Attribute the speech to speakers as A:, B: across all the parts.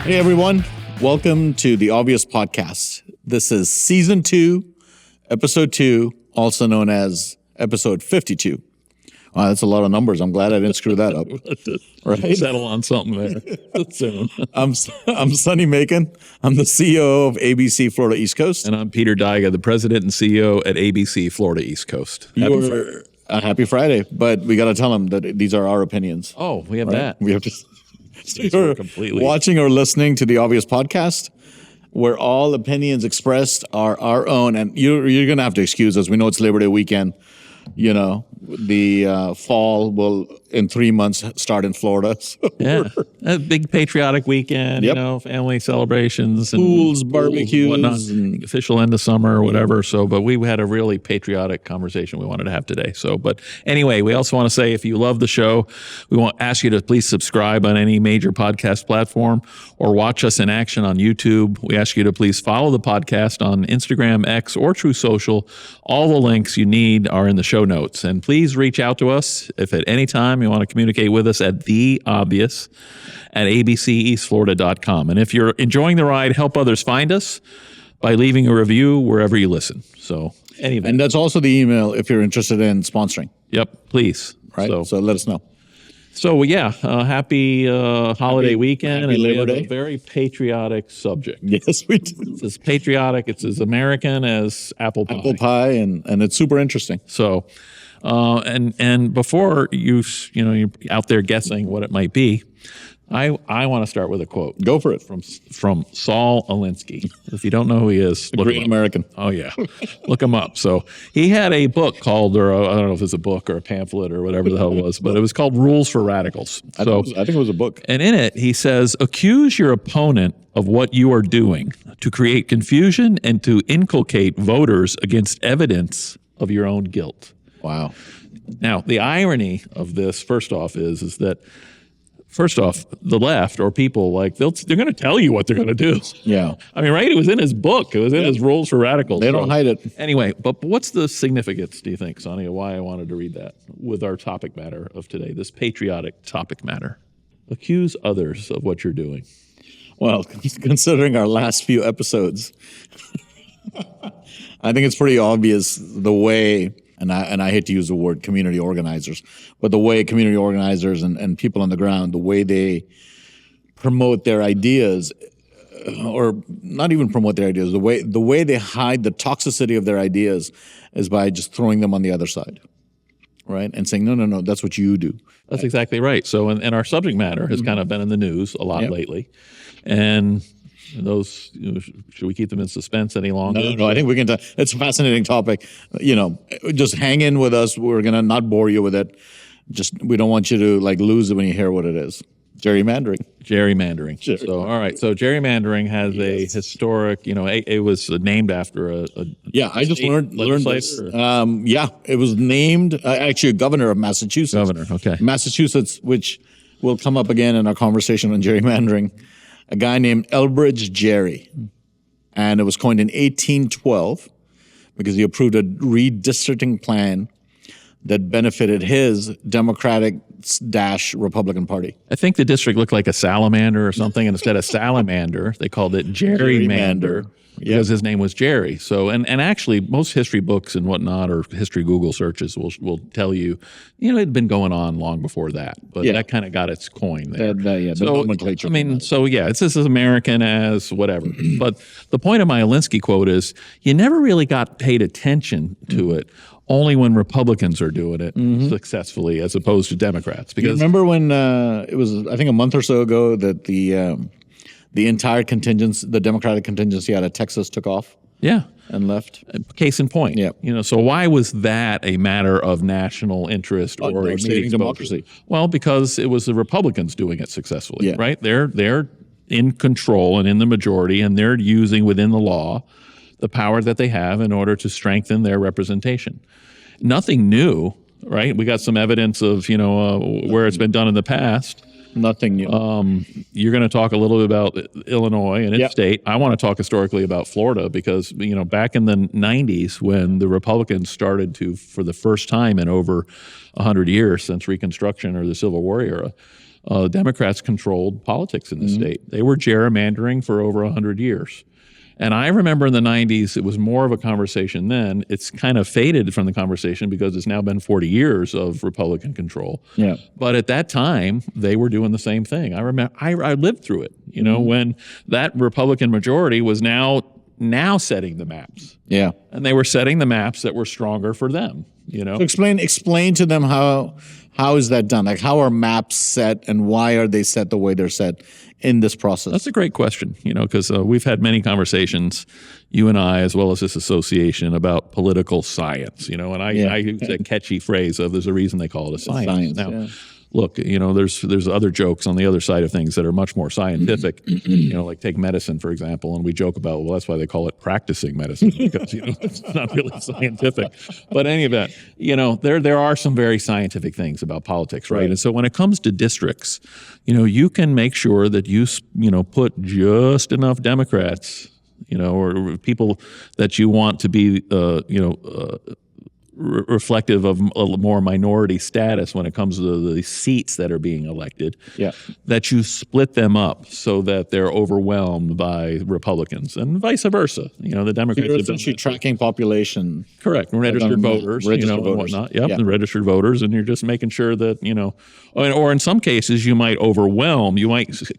A: Hey everyone, welcome to the Obvious Podcast. This is Season 2, Episode 2, also known as Episode 52. Wow, that's a lot of numbers. I'm glad I didn't screw that up.
B: Right? Settle on something there soon.
A: I'm Sonny Macon. I'm the CEO of ABC Florida East Coast.
B: And I'm Peter Daiga, the president and CEO at ABC Florida East Coast.
A: Happy Friday, but we got to tell them that these are our opinions.
B: Oh, we have that.
A: We have to. So you're completely watching or listening to the Obvious Podcast, where all opinions expressed are our own, and you're going to have to excuse us. We know it's Labor Day weekend. You know, the fall will in 3 months start in Florida. So
B: yeah, a big patriotic weekend.
A: Yep.
B: You know, family celebrations, and
A: pools, barbecues,
B: whatnot, and official end of summer or whatever. So, but we had a really patriotic conversation we wanted to have today. So, but anyway, we also want to say if you love the show, we want to ask you to please subscribe on any major podcast platform or watch us in action on YouTube. We ask you to please follow the podcast on Instagram, X, or True Social. All the links you need are in the show notes. And please reach out to us if at any time you want to communicate with us at theobvious@abceastflorida.com. And if you're enjoying the ride, help others find us by leaving a review wherever you listen. So anyway.
A: And that's also the email if you're interested in sponsoring.
B: Yep, please.
A: Right. So let us know.
B: So yeah, happy holiday weekend.
A: Happy Labor Day.
B: A very patriotic subject.
A: Yes, we do.
B: It's as patriotic, it's as American as apple pie.
A: Apple pie, and it's super interesting.
B: So, and before you're out there guessing what it might be, I want to start with a quote.
A: Go for it.
B: From Saul Alinsky. If you don't know who he is, look
A: great
B: him up.
A: American.
B: Oh yeah, look him up. So he had a book called, or I don't know if it's a book or a pamphlet or whatever the hell it was, but it was called Rules for Radicals.
A: I think it was a book.
B: And in it, he says, accuse your opponent of what you are doing to create confusion and to inculcate voters against evidence of your own guilt.
A: Wow.
B: Now, the irony of this, first off, is that the left or people they're going to tell you what they're going to do.
A: Yeah.
B: I mean, right? It was in his book. It was in his Rules for Radicals.
A: They don't hide it.
B: Anyway, but what's the significance, do you think, Sonny, of why I wanted to read that with our topic matter of today, this patriotic topic matter? Accuse others of what you're doing.
A: Well, considering our last few episodes, I think it's pretty obvious the way, and I hate to use the word community organizers, but the way community organizers and people on the ground, the way they promote their ideas, or not even promote their ideas, the way they hide the toxicity of their ideas is by just throwing them on the other side, right? And saying, no, that's what you do.
B: That's exactly right. So, and our subject matter has kind of been in the news a lot lately. And those, should we keep them in suspense any longer?
A: No, I think we can. It's a fascinating topic. Just hang in with us. We're going to not bore you with it. We don't want you to lose it when you hear what it is. Gerrymandering. So, all right. So gerrymandering has a historic, it was named after a I just learned this. It was named actually a governor of Massachusetts.
B: Okay.
A: Massachusetts, which will come up again in our conversation on gerrymandering. A guy named Elbridge Gerry. And it was coined in 1812 because he approved a redistricting plan that benefited his Democratic-Republican Party.
B: I think the district looked like a salamander or something, and instead of salamander, they called it gerrymander. Because his name was Jerry. So, and actually, most history books and whatnot, or history Google searches will tell you, it had been going on long before that. But that kind of got its coin there.
A: The nomenclature.
B: It's as American as whatever. But the point of my Alinsky quote is, you never really got paid attention to it, only when Republicans are doing it successfully, as opposed to Democrats. Because
A: you remember when it was, I think, a month or so ago that the entire the Democratic contingency out of Texas took off?
B: Yeah.
A: And left?
B: Case in point.
A: Yeah.
B: So why was that a matter of national interest or
A: devastating democracy?
B: Well, because it was the Republicans doing it successfully, right? They're in control and in the majority, and they're using within the law the power that they have in order to strengthen their representation. Nothing new, right? We got some evidence of, where it's been done in the past.
A: Nothing new.
B: You're going to talk a little bit about Illinois and its state. I want to talk historically about Florida because, back in the 90s when the Republicans started to, for the first time in over 100 years since Reconstruction or the Civil War era, Democrats controlled politics in the state. They were gerrymandering for over 100 years. And I remember in the 90s, it was more of a conversation then. It's kind of faded from the conversation because it's now been 40 years of Republican control.
A: Yeah.
B: But at that time, they were doing the same thing. I remember, I lived through it, you know, when that Republican majority was now setting the maps.
A: Yeah.
B: And they were setting the maps that were stronger for them, you know.
A: So explain to them how is that done? Like, how are maps set and why are they set the way they're set in this process?
B: That's a great question, you know, because we've had many conversations, you and I, as well as this association, about political science, you know, and I use a catchy phrase of there's a reason they call it a science. Now, look, you know, there's other jokes on the other side of things that are much more scientific, you know, like take medicine, for example, and we joke about, well, that's why they call it practicing medicine, because, you know, it's not really scientific. But in any event, you know, there are some very scientific things about politics, right? And so when it comes to districts, you know, you can make sure that you know, put just enough Democrats, you know, or people that you want to be, you know, reflective of a more minority status when it comes to the seats that are being elected, that you split them up so that they're overwhelmed by Republicans and vice versa. You know, the Democrats
A: are essentially tracking population.
B: Correct. Registered voters, you know, and whatnot. Yep, the registered voters, and you're just making sure that, you know, or in some cases you might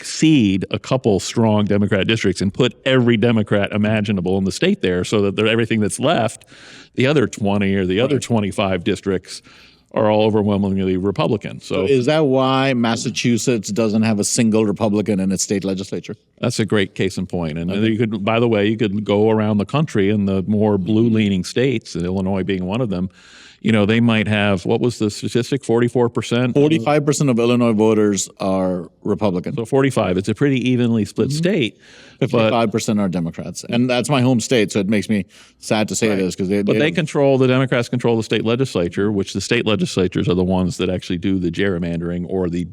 B: seed a couple strong Democrat districts and put every Democrat imaginable in the state there so that everything that's left, the other 20 or the other 25 districts, are all overwhelmingly Republican. So
A: is that why Massachusetts doesn't have a single Republican in its state legislature?
B: That's a great case in point. And you could, by the way, you could go around the country in the more blue-leaning states, and Illinois being one of them. You know, they might have, what was the statistic, 44%?
A: 45% of Illinois voters are Republican.
B: So 45. It's a pretty evenly split state.
A: 55% are Democrats. And that's my home state, so it makes me sad to say this.
B: The Democrats control the state legislature, which the state legislatures are the ones that actually do the gerrymandering or the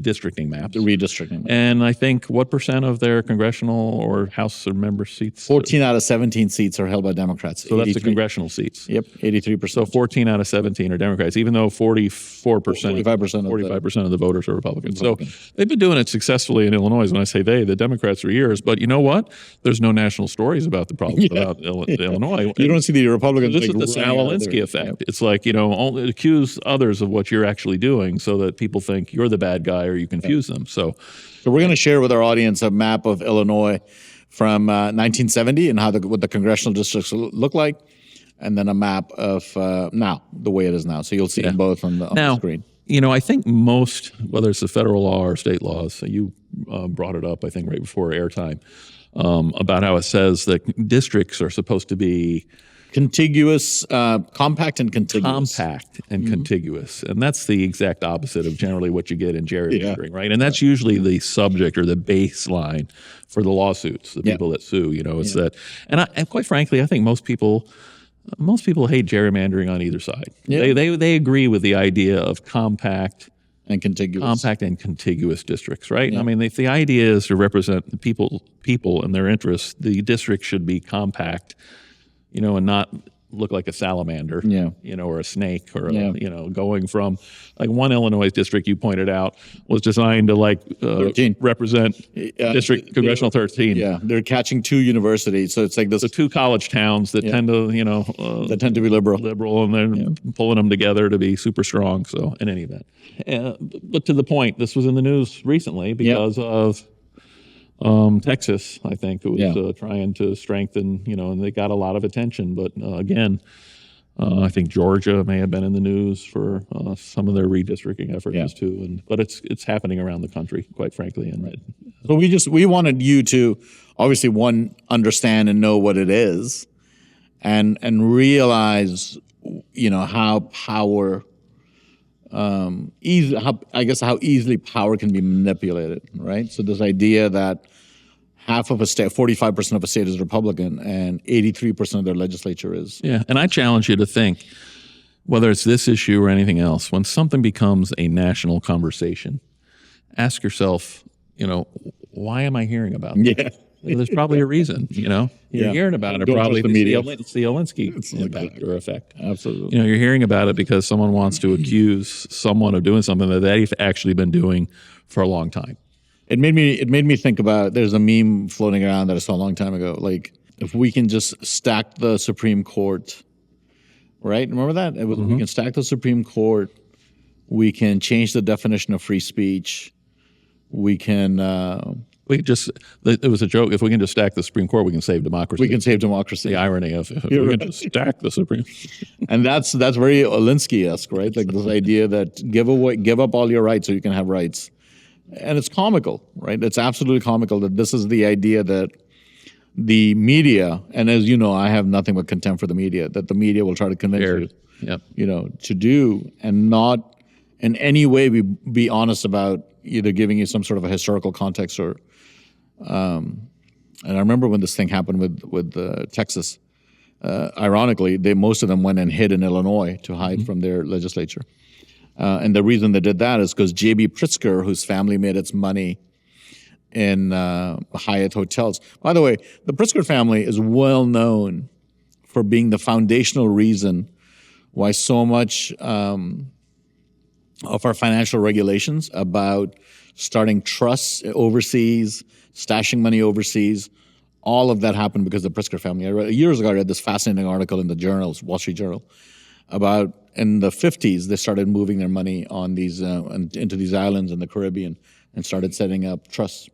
B: districting maps.
A: The redistricting.
B: And I think what percent of their congressional or House or member seats?
A: 14 out of 17 seats are held by Democrats.
B: So that's the congressional seats.
A: Yep, 83%.
B: So 14 out of 17 are Democrats, even though
A: 45%
B: of the voters are Republicans. So they've been doing it successfully in Illinois. When I say the Democrats for years. But you know what? There's no national stories about the problems about Illinois.
A: You don't see the Republicans.
B: This is the Alinsky effect. It's like, you know, only accuse others of what you're actually doing so that people think you're the bad guy or you confuse them. So
A: we're going to share with our audience a map of Illinois from 1970 and what the congressional districts look like, and then a map of now, the way it is now. So you'll see them both on the screen.
B: You know, I think most, whether it's the federal law or state laws, you brought it up, I think, right before airtime, about how it says that districts are supposed to be
A: contiguous, compact and contiguous.
B: Contiguous. And that's the exact opposite of generally what you get in gerrymandering, right? And that's usually the subject or the baseline for the lawsuits, the people that sue, you know, it's that. And quite frankly, I think most people hate gerrymandering on either side. Yeah. They agree with the idea of compact and contiguous districts, right? Yeah. I mean, if the idea is to represent the people and their interests, the district should be compact, you know, and not look like a salamander, you know, or a snake, or you know, going from like one Illinois district you pointed out was designed to represent district congressional 13.
A: Yeah, they're catching two universities, so it's like this.
B: So two college towns that tend to, you know,
A: that tend to be liberal,
B: and they're pulling them together to be super strong. So in any event, but to the point, this was in the news recently because of. Texas, I think, it was trying to strengthen, you know, and they got a lot of attention. But again, I think Georgia may have been in the news for some of their redistricting efforts too. But it's happening around the country, quite frankly. And
A: so we wanted you to obviously understand and know what it is, and realize, you know, how power. How easily power can be manipulated, right? So this idea that half of a state, 45% of a state is Republican, and 83% of their legislature is.
B: Yeah, and I challenge you to think, whether it's this issue or anything else, when something becomes a national conversation, ask yourself, you know, why am I hearing about this? There's probably a reason, You're hearing about it
A: Don't
B: probably.
A: trust the media.
B: It's the Alinsky impact or effect.
A: Absolutely.
B: You're hearing about it because someone wants to accuse someone of doing something that they've actually been doing for a long time.
A: It made me think about, there's a meme floating around that I saw a long time ago. Like, if we can just stack the Supreme Court, right? Remember that? We can stack the Supreme Court. We can change the definition of free speech. We can.
B: We could just. It was a joke. If we can just stack the Supreme Court, we can save democracy.
A: We can save democracy.
B: The irony of it. We can just stack the Supreme.
A: And that's very Alinsky-esque, right? Like this idea that give up all your rights so you can have rights. And it's comical, right? It's absolutely comical that this is the idea that the media, and as you know, I have nothing but contempt for the media, that the media will try to convince you, to do, and not in any way be honest about either giving you some sort of a historical context or, and I remember when this thing happened with Texas, ironically, most of them went and hid in Illinois to hide from their legislature. And the reason they did that is because J.B. Pritzker, whose family made its money in Hyatt hotels. By the way, the Pritzker family is well known for being the foundational reason why so much of our financial regulations about starting trusts overseas, stashing money overseas, all of that happened because of the Pritzker family. Years ago, I read this fascinating article in the journals, Wall Street Journal, about in the 50s, they started moving their money on these into these islands in the Caribbean and started setting up trusts.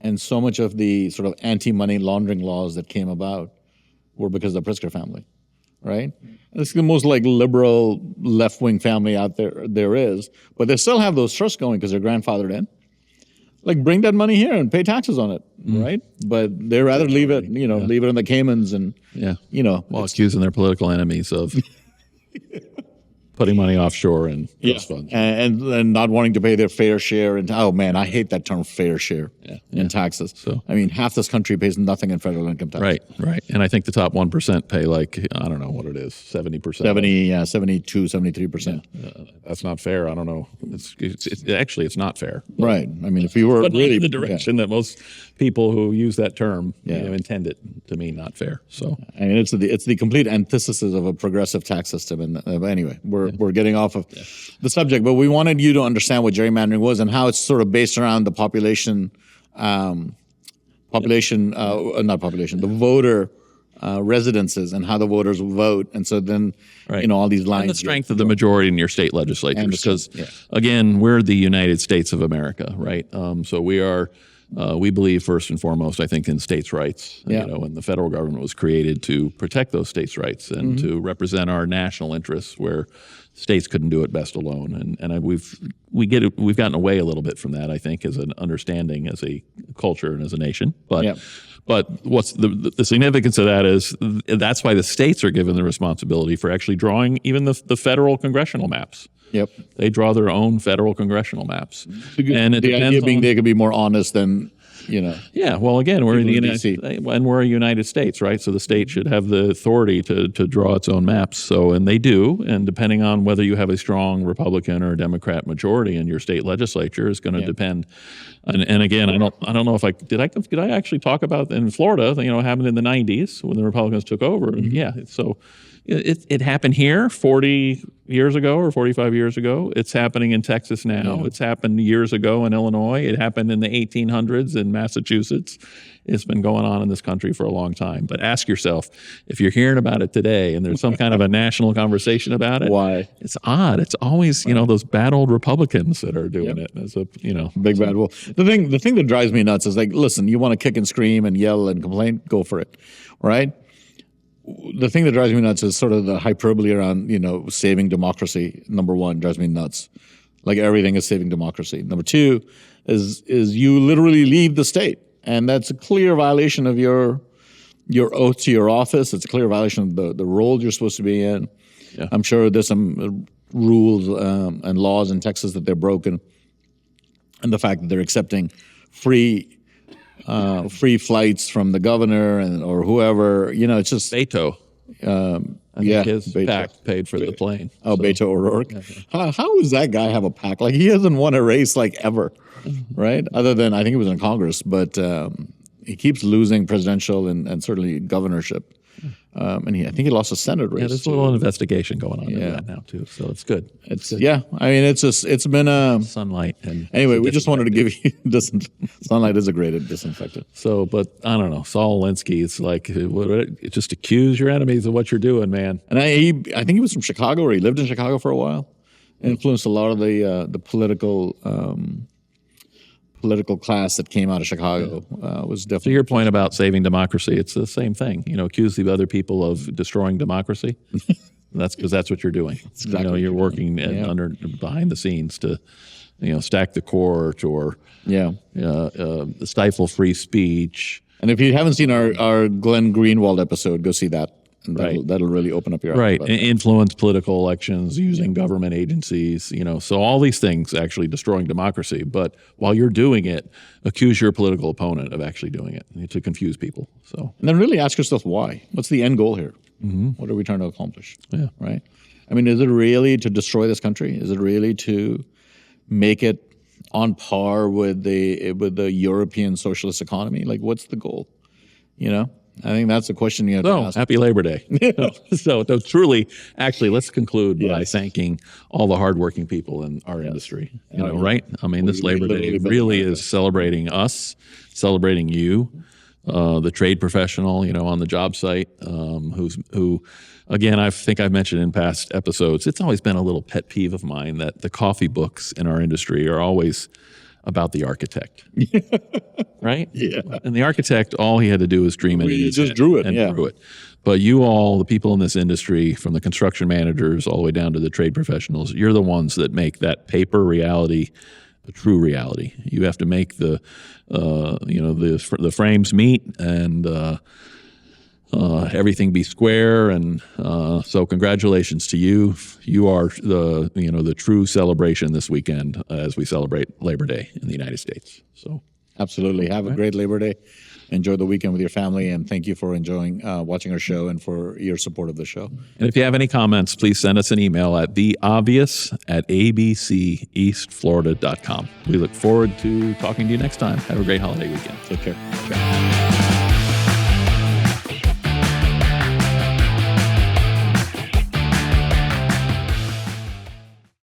A: And so much of the sort of anti-money laundering laws that came about were because of the Pritzker family, right? It's the most like liberal left-wing family out there is, but they still have those trusts going because they're grandfathered in. Like, bring that money here and pay taxes on it, right? But they rather leave it, leave it in the Caymans and,
B: while accusing their political enemies of putting money offshore and trust funds.
A: And not wanting to pay their fair share. And oh man, I hate that term fair share in taxes. So I mean, half this country pays nothing in federal income tax.
B: Right. And I think the top 1% pay like, I don't know what it is, 70%.
A: 72, 73%.
B: That's not fair. I don't know. It's not fair.
A: Right. I mean, if you were
B: but
A: really
B: in the direction that most people who use that term intend it to mean not fair. So
A: I mean, it's the complete antithesis of a progressive tax system. And anyway, we're getting off of the subject, but we wanted you to understand what gerrymandering was and how it's sort of based around the the voter residences and how the voters vote. And so then, all these lines.
B: And the strength of the majority in your state legislatures. Because, again, we're the United States of America, right? So we are. We believe first and foremost, I think, in states' rights. And the federal government was created to protect those states' rights and to represent our national interests where states couldn't do it best alone. And we've gotten away a little bit from that, I think, as an understanding, as a culture and as a nation. But what's the significance of that is that's why the states are given the responsibility for actually drawing even the federal congressional maps.
A: Yep,
B: they draw their own federal congressional maps, and
A: the idea being they could be more honest than
B: Yeah, well, again, we're in the we're a United States, right? So the state should have the authority to draw its own maps. So, and they do, and depending on whether you have a strong Republican or Democrat majority in your state legislature is going to depend. And again, I don't know if did I actually talk about in Florida? Happened in the '90s when the Republicans took over. Yeah, so. It happened here 40 years ago or 45 years ago. It's happening in Texas now. Yeah. It's happened years ago in Illinois. It happened in the 1800s in Massachusetts. It's been going on in this country for a long time. But ask yourself, if you're hearing about it today and there's some kind of a national conversation about it,
A: why?
B: It's odd. It's always, those bad old Republicans that are doing it. As
A: big bad wolf. The thing that drives me nuts is like, listen, you want to kick and scream and yell and complain, go for it, right? The thing that drives me nuts is sort of the hyperbole around, saving democracy. Number one, drives me nuts. Like everything is saving democracy. Number two is you literally leave the state. And that's a clear violation of your oath to your office. It's a clear violation of the role you're supposed to be in. Yeah. I'm sure there's some rules and laws in Texas that they're broken. And the fact that they're accepting free flights from the governor or whoever, it's just
B: Beto. His PAC paid for the plane.
A: Oh, so. Beto O'Rourke. How does that guy have a PAC? Like he hasn't won a race like ever, right? Other than I think he was in Congress, but keeps losing presidential and certainly governorship. And I think he lost a Senate race.
B: Yeah, there's a
A: too.
B: little investigation going on into that now too, so it's good.
A: It's yeah. I mean, it's been a
B: Sunlight and
A: anyway. We just wanted to give you sunlight is a great disinfectant.
B: so, but I don't know. Saul Alinsky, it's like just accuse your enemies of what you're doing, man.
A: And I think he was from Chicago, or he lived in Chicago for a while. Influenced a lot of the political class that came out of Chicago. Was
B: To
A: definitely
B: your point about saving democracy, it's the same thing. Accuse the other people of destroying democracy. That's because that's what you're doing.
A: exactly
B: You're working behind the scenes to, stack the court or stifle free speech.
A: And if you haven't seen our Glenn Greenwald episode, go see that. And that'll really open up your eyes.
B: Right. Influence political elections using government agencies, so all these things actually destroying democracy. But while you're doing it, accuse your political opponent of actually doing it to confuse people. So,
A: and then really ask yourself why. What's the end goal here? Mm-hmm. What are we trying to accomplish?
B: Yeah.
A: Right. I mean, is it really to destroy this country? Is it really to make it on par with the European socialist economy? Like, what's the goal? I think that's the question you have to ask.
B: Happy Labor Day. So truly, actually, let's conclude by thanking all the hardworking people in our industry. Right? I mean, this Labor Day really is celebrating us, celebrating you, the trade professional, on the job site, who, again, I think I've mentioned in past episodes, it's always been a little pet peeve of mine that the coffee books in our industry are always about the architect, right?
A: Yeah.
B: And the architect, all he had to do was dream it.
A: He just drew it,
B: and drew it. But you all, the people in this industry, from the construction managers all the way down to the trade professionals, you're the ones that make that paper reality a true reality. You have to make the frames meet and everything be square, and so congratulations to you. You are the true celebration this weekend as we celebrate Labor Day in the United States. So
A: absolutely, have a great Labor Day. Enjoy the weekend with your family, and thank you for enjoying watching our show and for your support of the show.
B: And if you have any comments, please send us an email at theobvious@abceastflorida.com. We look forward to talking to you next time. Have a great holiday weekend.
A: Take care. Ciao.